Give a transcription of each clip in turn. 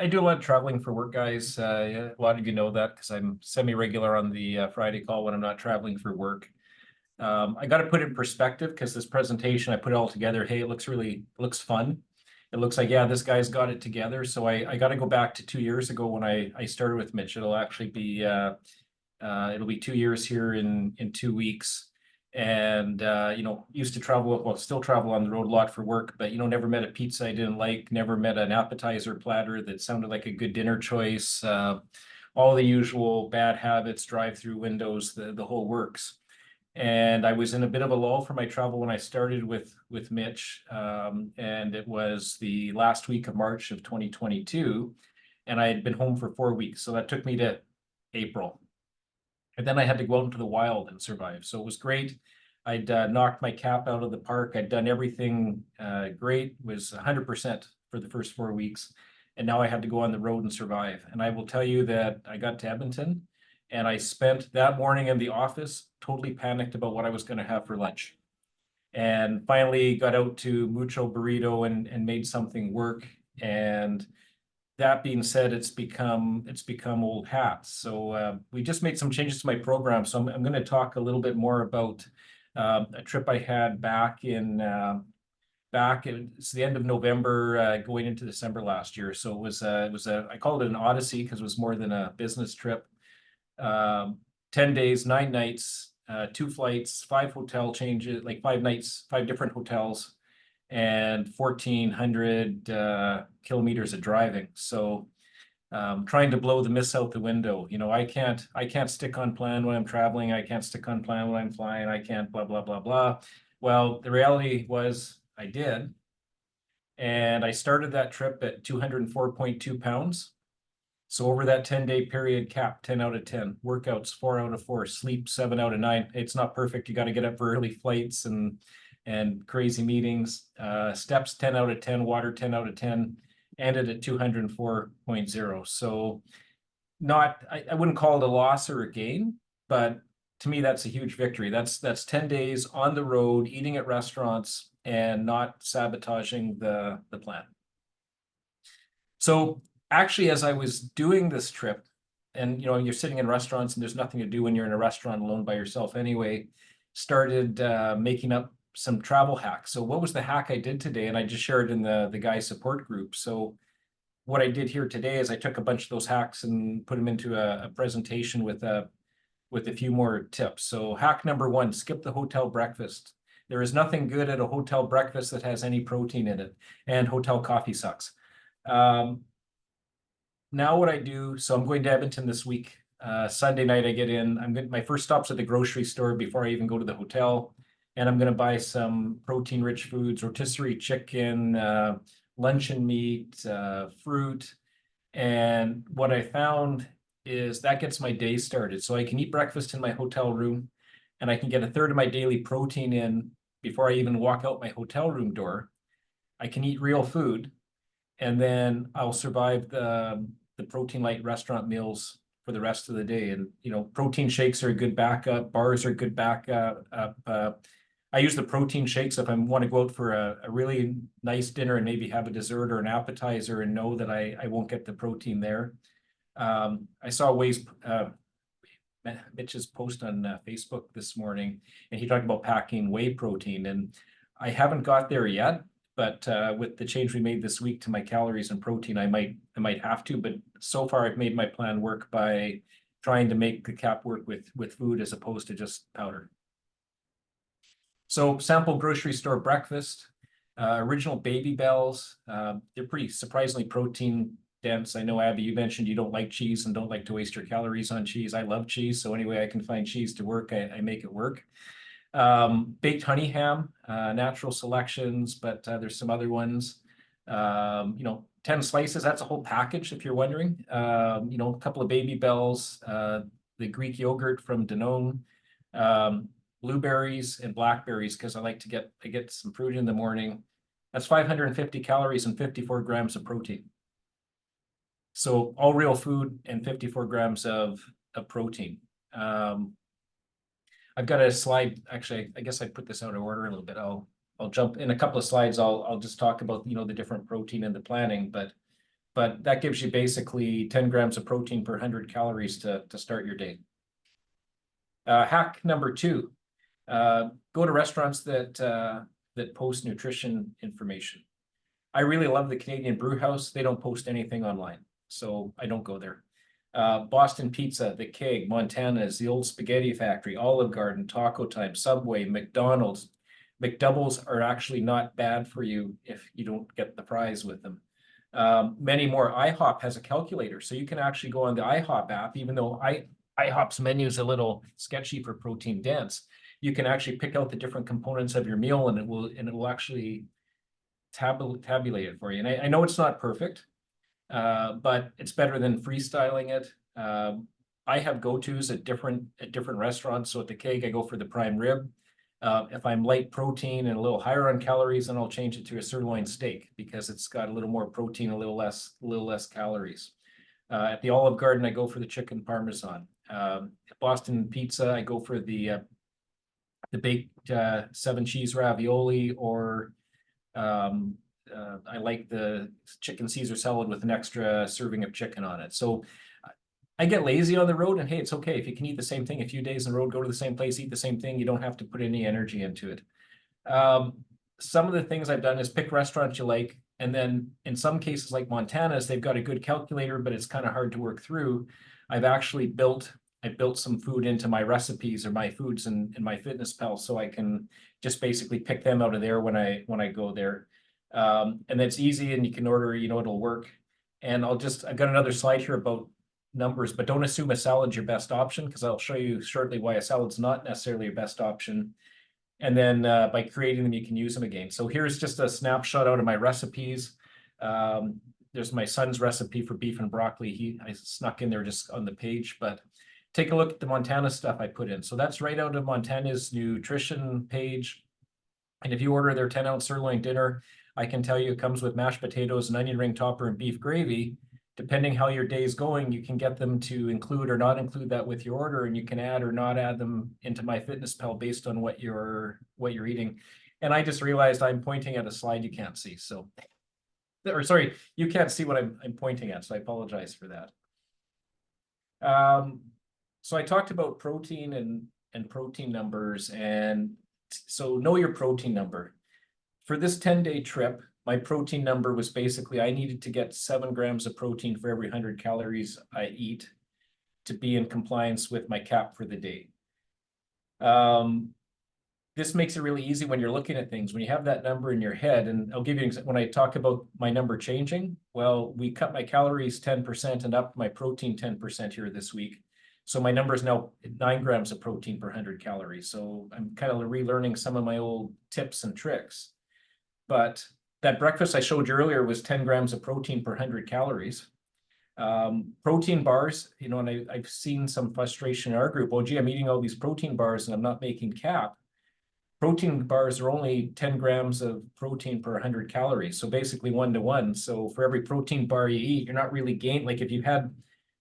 I do a lot of traveling for work, guys. Yeah, a lot of you know that because I'm semi-regular on the Friday call when I'm not traveling for work. I got to put it in perspective because this presentation, I put it all together. Hey, it looks fun. It looks like, yeah, this guy's got it together. So I got to go back to 2 years ago when I started with Mitch. It'll actually be it'll be 2 years here in 2 weeks. And used to travel, well, still travel on the road a lot for work, but never met a pizza I didn't like, never met an appetizer platter that sounded like a good dinner choice. All the usual bad habits, drive-through windows, the whole works. And I was in a bit of a lull for my travel when I started with Mitch, and it was the last week of March of 2022, and I had been home for 4 weeks, so that took me to April. And then I had to go out into the wild and survive. So it was great. I'd knocked my cap out of the park. I'd done everything great, was 100% for the first 4 weeks. And now I had to go on the road and survive. And I will tell you that I got to Edmonton and I spent that morning in the office totally panicked about what I was going to have for lunch. And finally got out to Mucho Burrito and made something work. And that being said, it's become old hat. So we just made some changes to my program. So I'm going to talk a little bit more about a trip I had it's the end of November, going into December last year. So it was I called it an odyssey because it was more than a business trip. 10 days, 9 nights, 2 flights, 5 hotel changes, like 5 nights, 5 different hotels, and 1,400 kilometers of driving. So trying to blow the myths out the window. I can't stick on plan when I'm traveling. I can't stick on plan when I'm flying. I can't blah, blah, blah, blah. Well, the reality was I did. And I started that trip at 204.2 pounds. So over that 10-day period, cap 10 out of 10, workouts 4 out of 4, sleep 7 out of 9. It's not perfect. You got to get up for early flights and crazy meetings. Steps 10 out of 10, water 10 out of 10, ended at 204.0. So I wouldn't call it a loss or a gain, but to me, that's a huge victory. That's 10 days on the road, eating at restaurants and not sabotaging the plan. So actually, as I was doing this trip, and you're sitting in restaurants and there's nothing to do when you're in a restaurant alone by yourself anyway, started making up some travel hacks. So what was the hack I did today? And I just shared in the guy support group. So what I did here today is I took a bunch of those hacks and put them into a presentation with a few more tips. So hack number 1, skip the hotel breakfast. There is nothing good at a hotel breakfast that has any protein in it, and hotel coffee sucks. Now what I do, so I'm going to Edmonton this week. Sunday night I get in. My first stop's at the grocery store before I even go to the hotel, and I'm going to buy some protein-rich foods, rotisserie chicken, luncheon meat, fruit. And what I found is that gets my day started. So I can eat breakfast in my hotel room, and I can get a third of my daily protein in before I even walk out my hotel room door. I can eat real food, and then I'll survive the protein light restaurant meals for the rest of the day. And protein shakes are a good backup. Bars are a good backup. I use the protein shakes if I want to go out for a really nice dinner and maybe have a dessert or an appetizer and know that I won't get the protein there. I saw Mitch's post on Facebook this morning, and he talked about packing whey protein, and I haven't got there yet. But with the change we made this week to my calories and protein, I might have to. But so far, I've made my plan work by trying to make the cap work with food as opposed to just powder. So sample grocery store breakfast, original Baby Bells. They're pretty surprisingly protein dense. I know, Abby, you mentioned you don't like cheese and don't like to waste your calories on cheese. I love cheese, so any way I can find cheese to work, I make it work. Baked honey ham, natural selections, but there's some other ones. 10 slices, that's a whole package if you're wondering. A couple of Baby Bells, the Greek yogurt from Danone, blueberries and blackberries because I get some fruit in the morning. That's 550 calories and 54 grams of protein. So all real food and 54 grams of protein. I've got a slide. Actually, I guess I put this out of order a little bit. I'll jump in a couple of slides. I'll just talk about the different protein and the planning. But but that gives you basically 10 grams of protein per 100 calories to start your day. Hack number 2, go to restaurants that post nutrition information. I really love the Canadian Brew House. They don't post anything online, so I don't go there. Boston Pizza, The Keg, Montana's, The Old Spaghetti Factory, Olive Garden, Taco Time, Subway, McDonald's. McDoubles are actually not bad for you if you don't get the fries with them. Many more. IHOP has a calculator, so you can actually go on the IHOP app, even though IHOP's menu is a little sketchy for protein dense. You can actually pick out the different components of your meal, and it will actually tabulate it for you. And I know it's not perfect, but it's better than freestyling it. I have go-tos at different restaurants. So at the Keg, I go for the prime rib. If I'm light protein and a little higher on calories, then I'll change it to a sirloin steak because it's got a little more protein, a little less calories. At the Olive Garden, I go for the chicken parmesan. At Boston Pizza, I go for the baked 7 cheese ravioli, or I like the chicken Caesar salad with an extra serving of chicken on it. So I get lazy on the road, and hey, it's okay. If you can eat the same thing a few days in a row, go to the same place, eat the same thing, you don't have to put any energy into it. Some of the things I've done is pick restaurants you like, and then in some cases like Montana's, they've got a good calculator, but it's kind of hard to work through. I've actually built some food into my recipes or my foods in MyFitnessPal, so I can just basically pick them out of there when I go there. And that's easy, and you can order, it'll work. And I've got another slide here about numbers, but don't assume a salad's your best option, because I'll show you shortly why a salad's not necessarily your best option. And then by creating them, you can use them again. So here's just a snapshot out of my recipes. There's my son's recipe for beef and broccoli. I snuck in there just on the page, but take a look at the Montana stuff I put in. So that's right out of Montana's nutrition page. And if you order their 10-ounce sirloin dinner, I can tell you it comes with mashed potatoes, an onion ring topper, and beef gravy. Depending how your day's going, you can get them to include or not include that with your order, and you can add or not add them into MyFitnessPal based on what you're eating. And I just realized I'm pointing at a slide you can't see. So, or sorry, you can't see what I'm pointing at, so I apologize for that. So I talked about protein and protein numbers, and so know your protein number. For this 10-day trip, my protein number was basically I needed to get 7 grams of protein for every 100 calories I eat to be in compliance with my cap for the day. This makes it really easy when you're looking at things. When you have that number in your head, and I'll give you when I talk about my number changing, well, we cut my calories 10% and up my protein 10% here this week. So my number is now 9 grams of protein per 100 calories. So I'm kind of relearning some of my old tips and tricks. But that breakfast I showed you earlier was 10 grams of protein per 100 calories. Protein bars, and I've seen some frustration in our group. Oh, gee, I'm eating all these protein bars and I'm not making cap. Protein bars are only 10 grams of protein per 100 calories. So basically 1-to-1. So for every protein bar you eat, you're not really gaining. Like if you had,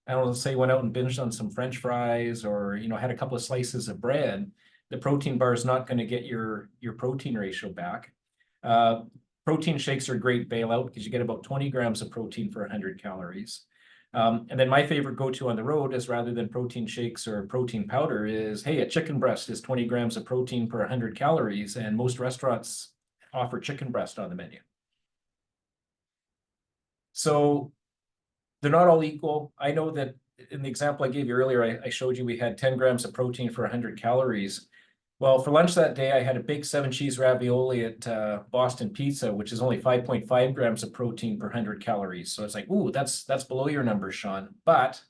I don't know, say went out and binged on some French fries, or, had a couple of slices of bread, the protein bar is not going to get your protein ratio back. Protein shakes are a great bailout because you get about 20 grams of protein for 100 calories. And then my favorite go-to on the road is, rather than protein shakes or protein powder, is, hey, a chicken breast is 20 grams of protein per 100 calories, and most restaurants offer chicken breast on the menu. So they're not all equal. I know that in the example I gave you earlier, I showed you we had 10 grams of protein for 100 calories. Well, for lunch that day, I had a big 7 cheese ravioli at Boston Pizza, which is only 5.5 grams of protein per 100 calories. So it's like, ooh, that's below your numbers, Sean. But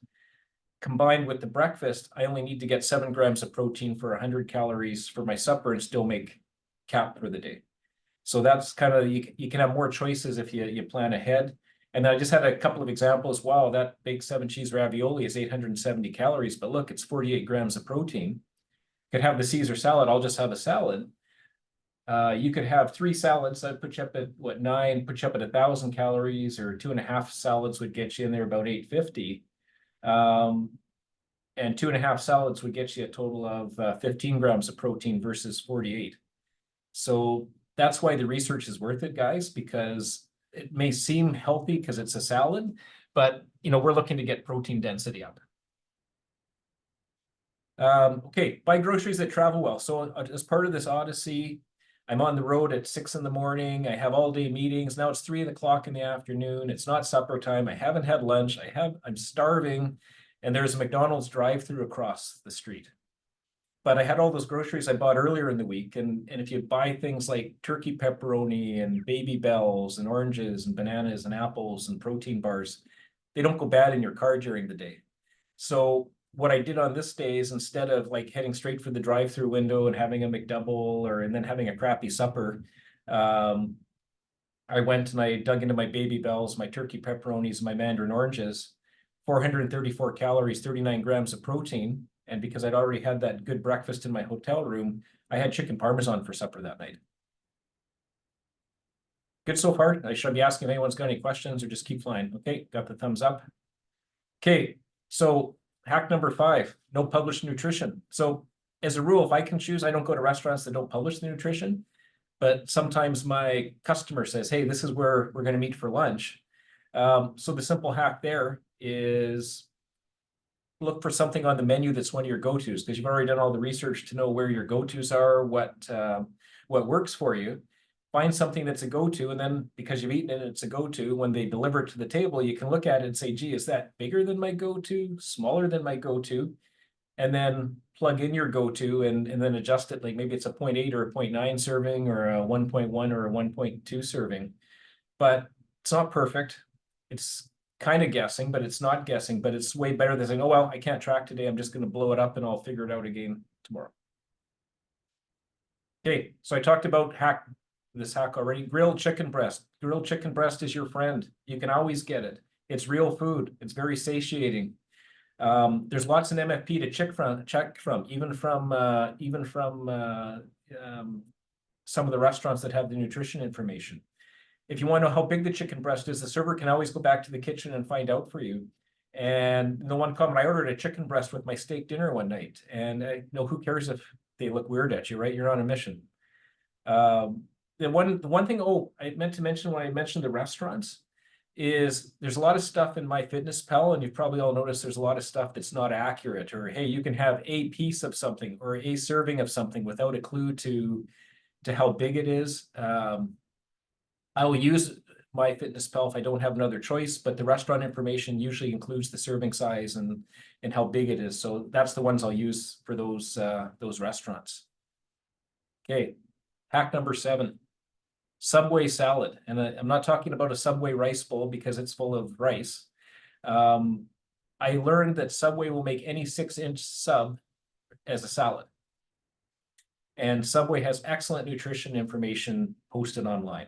combined with the breakfast, I only need to get 7 grams of protein for 100 calories for my supper and still make cap for the day. So that's kind of, you can have more choices if you plan ahead. And I just had a couple of examples. Wow, that big 7 cheese ravioli is 870 calories, but look, it's 48 grams of protein. Could have the Caesar salad, I'll just have a salad. You could have 3 salads that put you up at 9, put you up at 1,000 calories, or 2.5 salads would get you in there about 850. And 2.5 salads would get you a total of 15 grams of protein versus 48. So that's why the research is worth it, guys, because it may seem healthy because it's a salad, but we're looking to get protein density up. Okay, buy groceries that travel well. So as part of this odyssey, I'm on the road at 6 in the morning. I have all day meetings. Now it's 3 o'clock in the afternoon. It's not supper time. I haven't had lunch. I'm starving, and there's a McDonald's drive-through across the street. But I had all those groceries I bought earlier in the week, and if you buy things like turkey pepperoni and Baby Bells and oranges and bananas and apples and protein bars, they don't go bad in your car during the day. So what I did on this day is, instead of like heading straight for the drive-through window and having a McDouble and then having a crappy supper, I went and I dug into my Baby Bells, my turkey pepperonis, my mandarin oranges, 434 calories, 39 grams of protein. And because I'd already had that good breakfast in my hotel room, I had chicken parmesan for supper that night. Good so far. I should be asking if anyone's got any questions, or just keep flying. Okay, got the thumbs up. Okay, so hack number 5, no published nutrition. So as a rule, if I can choose, I don't go to restaurants that don't publish the nutrition. But sometimes my customer says, hey, this is where we're going to meet for lunch. So the simple hack there is look for something on the menu that's one of your go-tos, because you've already done all the research to know where your go-tos are, what works for you. Find something that's a go-to, and then because you've eaten it, it's a go-to. When they deliver it to the table, you can look at it and say, gee, is that bigger than my go-to, smaller than my go-to? And then plug in your go-to and then adjust it. Like maybe it's a 0.8 or a 0.9 serving, or a 1.1 or a 1.2 serving. But it's not perfect. It's kind of guessing, but it's not guessing, but it's way better than saying, oh, well, I can't track today. I'm just going to blow it up and I'll figure it out again tomorrow. Okay, so I talked about this hack already. Grilled chicken breast. Grilled chicken breast is your friend. You can always get it. It's real food. It's very satiating. There's lots in MFP to check from, even from some of the restaurants that have the nutrition information. If you want to know how big the chicken breast is, the server can always go back to the kitchen and find out for you. And the one comment, I ordered a chicken breast with my steak dinner one night, and who cares if they look weird at you, right? You're on a mission. The one thing, I meant to mention when I mentioned the restaurants, is there's a lot of stuff in MyFitnessPal, and you've probably all noticed there's a lot of stuff that's not accurate, or hey, you can have a piece of something or a serving of something without a clue to how big it is. I will use MyFitnessPal if I don't have another choice, but the restaurant information usually includes the serving size and how big it is. So that's the ones I'll use for those restaurants. Okay, hack number 7, Subway salad. And I'm not talking about a Subway rice bowl because it's full of rice. I learned that Subway will make any 6-inch sub as a salad. And Subway has excellent nutrition information posted online.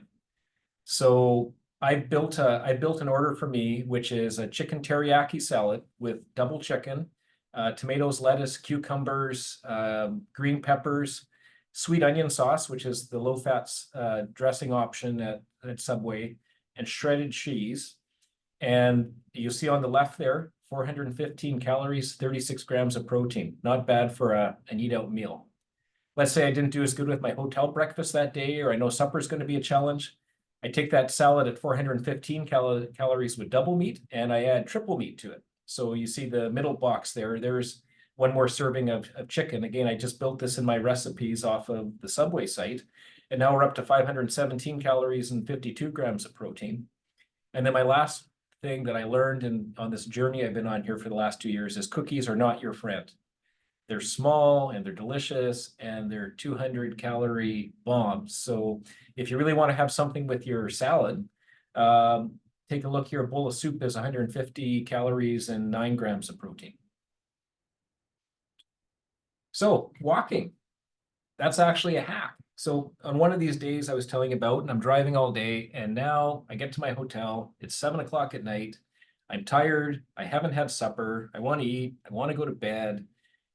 So I built an order for me, which is a chicken teriyaki salad with double chicken, tomatoes, lettuce, cucumbers, green peppers, sweet onion sauce, which is the low-fat dressing option at Subway, and shredded cheese. And you see on the left there, 415 calories, 36 grams of protein. Not bad for an eat-out meal. Let's say I didn't do as good with my hotel breakfast that day, or I know supper is going to be a challenge. I take that salad at 415 calories with double meat, and I add triple meat to it. So you see the middle box there. There's one more serving of chicken. Again, I just built this in my recipes off of the Subway site. And now we're up to 517 calories and 52 grams of protein. And then my last thing that I learned on this journey I've been on here for the last 2 years is cookies are not your friend. They're small and they're delicious and they're 200-calorie bombs. So if you really want to have something with your salad, take a look here. A bowl of soup is 150 calories and 9 grams of protein. So walking, that's actually a hack. So on one of these days I was telling about, and I'm driving all day, and now I get to my hotel. It's 7 o'clock at night. I'm tired. I haven't had supper. I want to eat. I want to go to bed.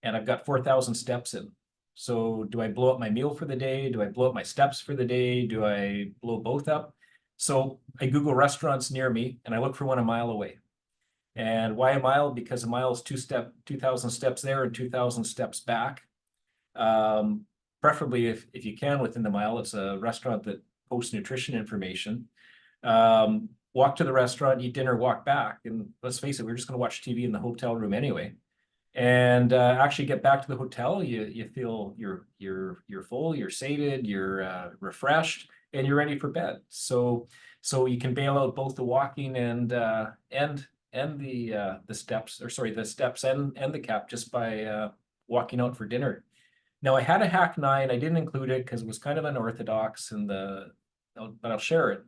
And I've got 4,000 steps in. So do I blow up my meal for the day? Do I blow up my steps for the day? Do I blow both up? So I Google restaurants near me and I look for one a mile away. And why a mile? Because a mile is 2,000 steps there and 2,000 steps back. Preferably if you can within the mile, it's a restaurant that posts nutrition information. walk to the restaurant, eat dinner, walk back. And let's face it, we we're just going to watch TV in the hotel room anyway. And actually get back to the hotel, you feel you're full, you're sated, you're refreshed, and you're ready for bed. So you can bail out both the walking and the steps, or sorry, the steps and the cap just by walking out for dinner. Now I had a Hack 9. I didn't include it because it was kind of unorthodox, but I'll share it.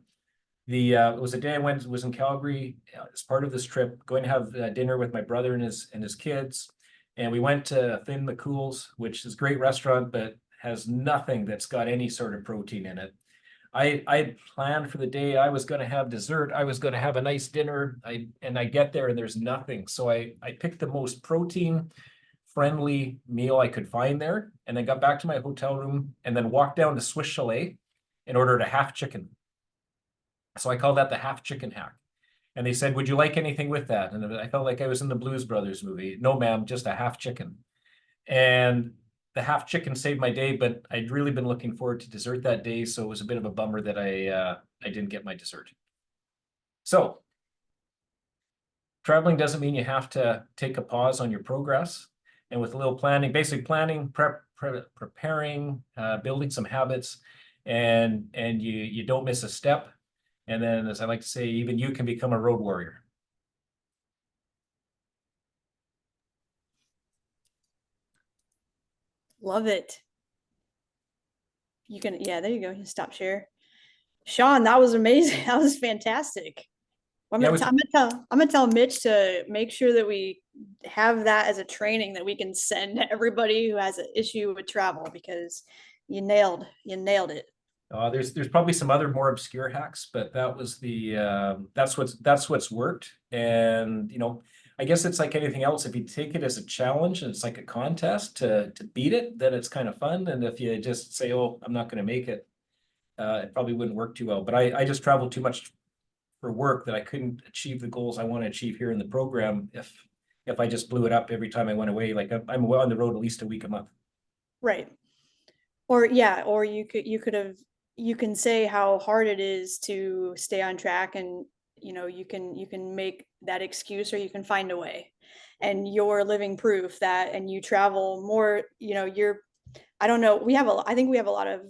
It was a day I was in Calgary as part of this trip, going to have dinner with my brother and his kids. And we went to Thin McCool's, which is a great restaurant, but has nothing that's got any sort of protein in it. I planned for the day I was going to have dessert. I was going to have a nice dinner. I get there and there's nothing. So I picked the most protein friendly meal I could find there, and then got back to my hotel room and then walked down to Swiss Chalet and ordered a half chicken. So I call that the half chicken hack. And they said, would you like anything with that? And I felt like I was in the Blues Brothers movie. No, ma'am, just a half chicken. And the half chicken saved my day, but I'd really been looking forward to dessert that day. So it was a bit of a bummer that I didn't get my dessert. So traveling doesn't mean you have to take a pause on your progress. And with a little planning, basic planning, preparing, building some habits, and you don't miss a step. And then, as I like to say, even you can become a road warrior. Love it. You can, yeah, there you go. You can stop share. Sean, that was amazing. That was fantastic. Yeah, I'm gonna tell Mitch to make sure that we have that as a training that we can send to everybody who has an issue with travel, because you nailed it. there's probably some other more obscure hacks, but that was that's what's worked. And I guess it's like anything else. If you take it as a challenge and it's like a contest to beat it, then it's kind of fun. And if you just say, "Oh, I'm not going to make it," it probably wouldn't work too well. But I just traveled too much for work that I couldn't achieve the goals I want to achieve here in the program if I just blew it up every time I went away. Like I'm on the road at least a week a month. Right. Or yeah, or you can say how hard it is to stay on track, and you can make that excuse, or you can find a way. And you're living proof that, and you travel more, I don't know, I think we have a lot of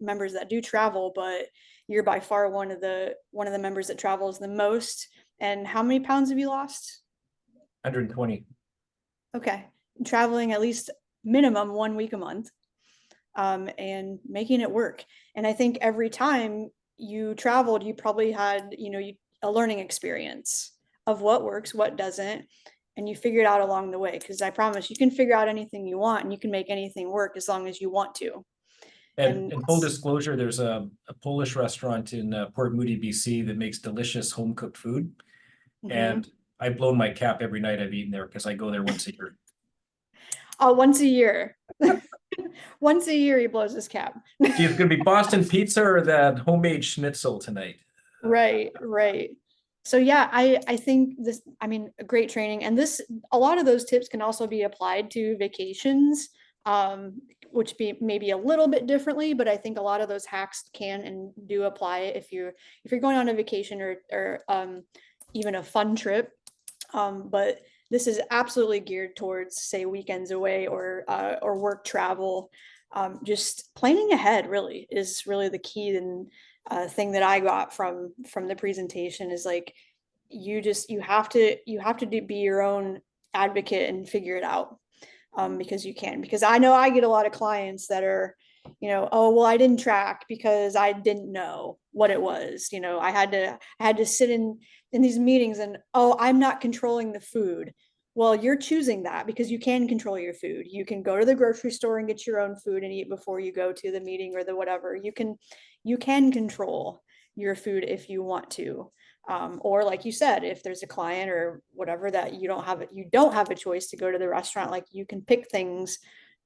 members that do travel, but you're by far one of the members that travels the most. And how many pounds have you lost? 120. Okay. Traveling at least minimum 1 week a month, and making it work. And I think every time you traveled, you probably had, a learning experience of what works, what doesn't, and you figure it out along the way. Because I promise you can figure out anything you want, and you can make anything work as long as you want to. And full disclosure, there's a Polish restaurant in Port Moody, BC that makes delicious home cooked food. And I've blown my cap every night I've eaten there because I go there once a year. Once a year. Once a year he blows his cap. Gee, it's gonna be Boston pizza or that homemade schnitzel tonight. Right. So yeah, I think this, I mean, a great training, and a lot of those tips can also be applied to vacations, which maybe a little bit differently, but I think a lot of those hacks can and do apply if you're going on a vacation, or even a fun trip. But this is absolutely geared towards, say, weekends away, or work travel. Just planning ahead really is really the key. And thing that I got from the presentation is like, you have to be your own advocate and figure it out, because I know I get a lot of clients that are, oh, well, I didn't track because I didn't know what it was. I had to sit in these meetings, and, oh, I'm not controlling the food. Well, you're choosing that because you can control your food. You can go to the grocery store and get your own food and eat before you go to the meeting or the whatever. You can control your food if you want to. Or like you said, if there's a client or whatever that you don't have a choice to go to the restaurant, like, you can pick things.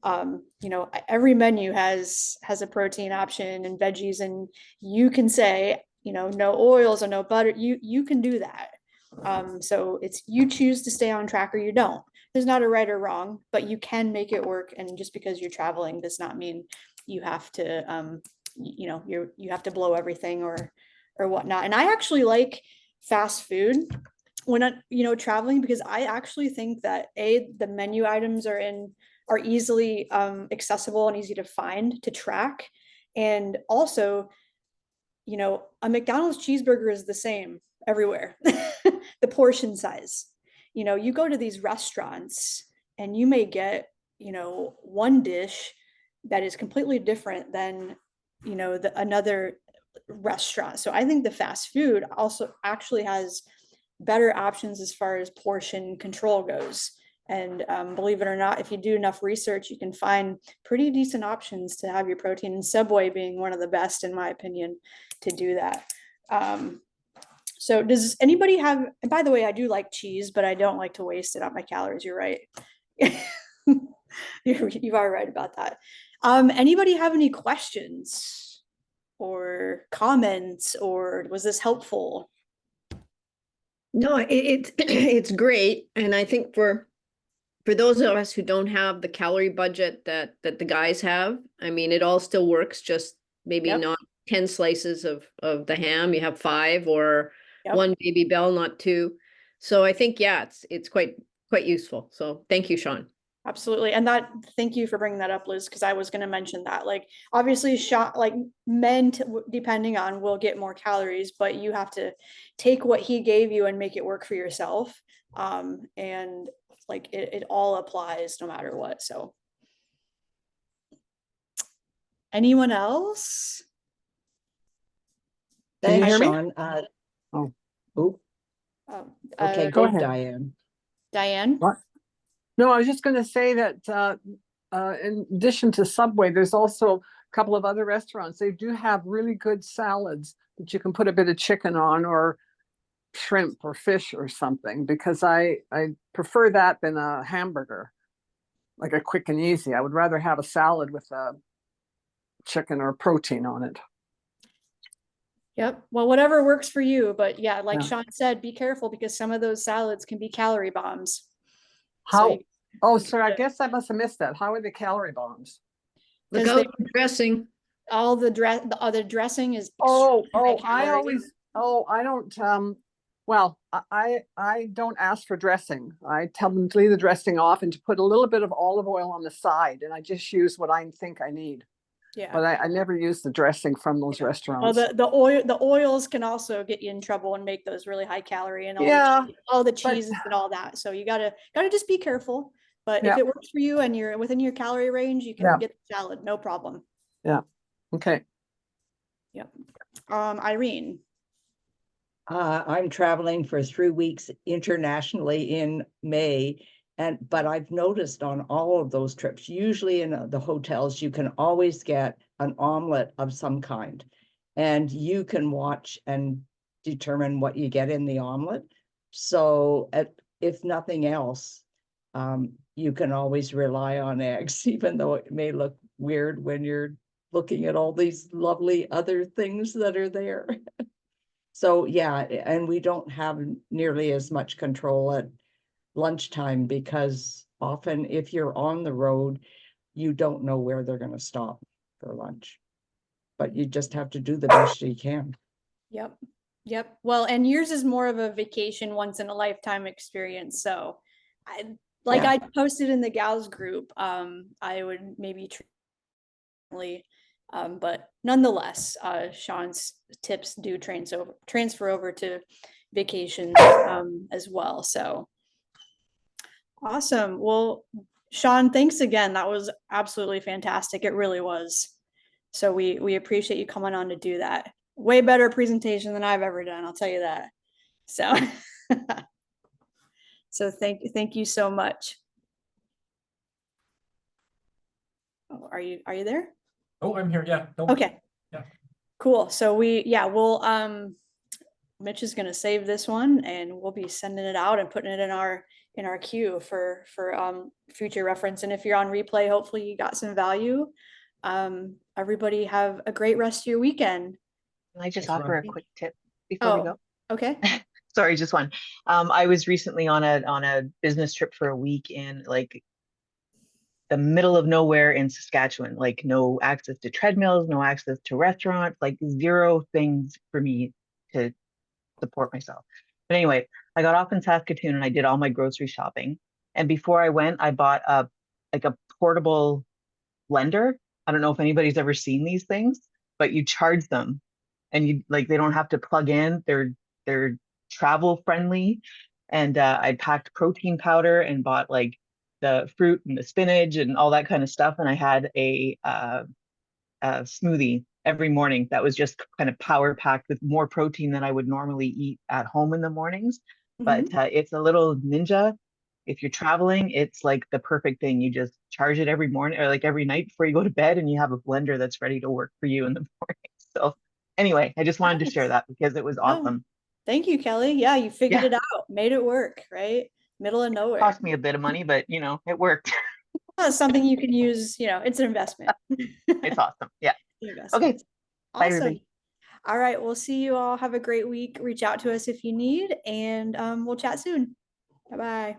Every menu has a protein option and veggies, and you can say, no oils or no butter. You can do that. So it's, you choose to stay on track or you don't. There's not a right or wrong, but you can make it work. And just because you're traveling does not mean you have to, you have to blow everything, or or whatnot. And I actually like fast food when I, traveling, because I actually think that the menu items are easily accessible and easy to find, to track. And also, a McDonald's cheeseburger is the same everywhere. The portion size. You go to these restaurants and you may get, one dish that is completely different than, another restaurant. So I think the fast food also actually has better options as far as portion control goes. And believe it or not, if you do enough research, you can find pretty decent options to have your protein, and Subway being one of the best, in my opinion, to do that. So does anybody have, and by the way, I do like cheese, but I don't like to waste it on my calories. You're right. You are right about that. Anybody have any questions or comments, or was this helpful? No, it's great. And I think for those of us who don't have the calorie budget that the guys have, I mean, it all still works, just maybe Yep. not 10 slices of the ham, you have 5, or Yep. 1 Baby Bell, not 2. So I think, yeah, it's quite useful. So thank you, Sean. Absolutely. And thank you for bringing that up, Liz, because I was going to mention that, like, obviously like men, depending on, will get more calories, but you have to take what he gave you and make it work for yourself. And like, it all applies no matter what. So anyone else? Can you Thanks, hear me? Sean. Oh. Okay, Go go, ahead. Diane. Diane? What? No, I was just going to say that in addition to Subway, there's also a couple of other restaurants. They do have really good salads that you can put a bit of chicken on, or shrimp or fish or something, because I prefer that than a hamburger, like a quick and easy. I would rather have a salad with a chicken or protein on it. Yep. Well, whatever works for you. But yeah, like Yeah. Sean said, be careful, because some of those salads can be calorie bombs. How? Oh, you sir, I gotta- guess I must have missed that. How are the calorie bombs? Look 'Cause out they- for dressing. all the other dressing is Oh, extremely high I calorie. always, I don't, well, I don't ask for dressing. I tell them to leave the dressing off and to put a little bit of olive oil on the side, and I just use what I think I need. Yeah. But I never use the dressing from those Well, restaurants. the oils can also get you in trouble and make those really high calorie, and Yeah, all the cheeses and all that. So you gotta just be careful. But if Yeah. it works for you and you're within your calorie range, you can Yeah. get the salad, no problem. Okay. Irene. I'm traveling for 3 weeks internationally in May. But I've noticed on all of those trips, usually in the hotels, you can always get an omelet of some kind. And you can watch and determine what you get in the omelet. So if nothing else, you can always rely on eggs, even though it may look weird when you're looking at all these lovely other things that are there. So yeah, and we don't have nearly as much control at lunchtime, because often if you're on the road, you don't know where they're going to stop for lunch, but you just have to do the best you can. Yep. Well, and yours is more of a vacation, once in a lifetime experience. So Yeah. I posted in the gals group, I would maybe but nonetheless, Sean's tips do transfer over to vacations as well. So awesome. Well, Sean, thanks again. That was absolutely fantastic. It really was. So we appreciate you coming on to do that. Way better presentation than I've ever done, I'll tell you that. So so thank you so much. Oh, are you there? Oh, I'm here. Yeah. No. Okay. Yeah. Cool. So we'll Mitch is gonna save this one, and we'll be sending it out and putting it in our queue for future reference. And if you're on replay, hopefully you got some value. Everybody have a great rest of your weekend. Can I just Thanks, offer a Ron. quick tip before we go? Okay. Sorry, just one. I was recently on a business trip for a week in like the middle of nowhere in Saskatchewan, like no access to treadmills, no access to restaurants, like 0 things for me to support myself. But anyway, I got off in Saskatoon and I did all my grocery shopping. And before I went, I bought a portable blender. I don't know if anybody's ever seen these things, but you charge them and you like they don't have to plug in. They're travel friendly. And I packed protein powder and bought like the fruit and the spinach and all that kind of stuff. And I had a smoothie every morning that was just kind of power packed with more protein than I would normally eat at home in the mornings. But it's a little ninja. If you're traveling, it's like the perfect thing. You just charge it every morning or like every night before you go to bed, and you have a blender that's ready to work for you in the morning. So anyway, I just wanted to share Nice. that because it was No, awesome. Thank you, Kelly. Yeah, you figured Yeah. it out, made it work, right? Middle of nowhere. Cost me a bit of money, but you know, it worked. Well, it's something you can use, it's an investment. It's awesome. Yeah. Investment. Bye, Awesome. everybody. All right, we'll see you all. Have a great week. Reach out to us if you need, and we'll chat soon. Bye-bye.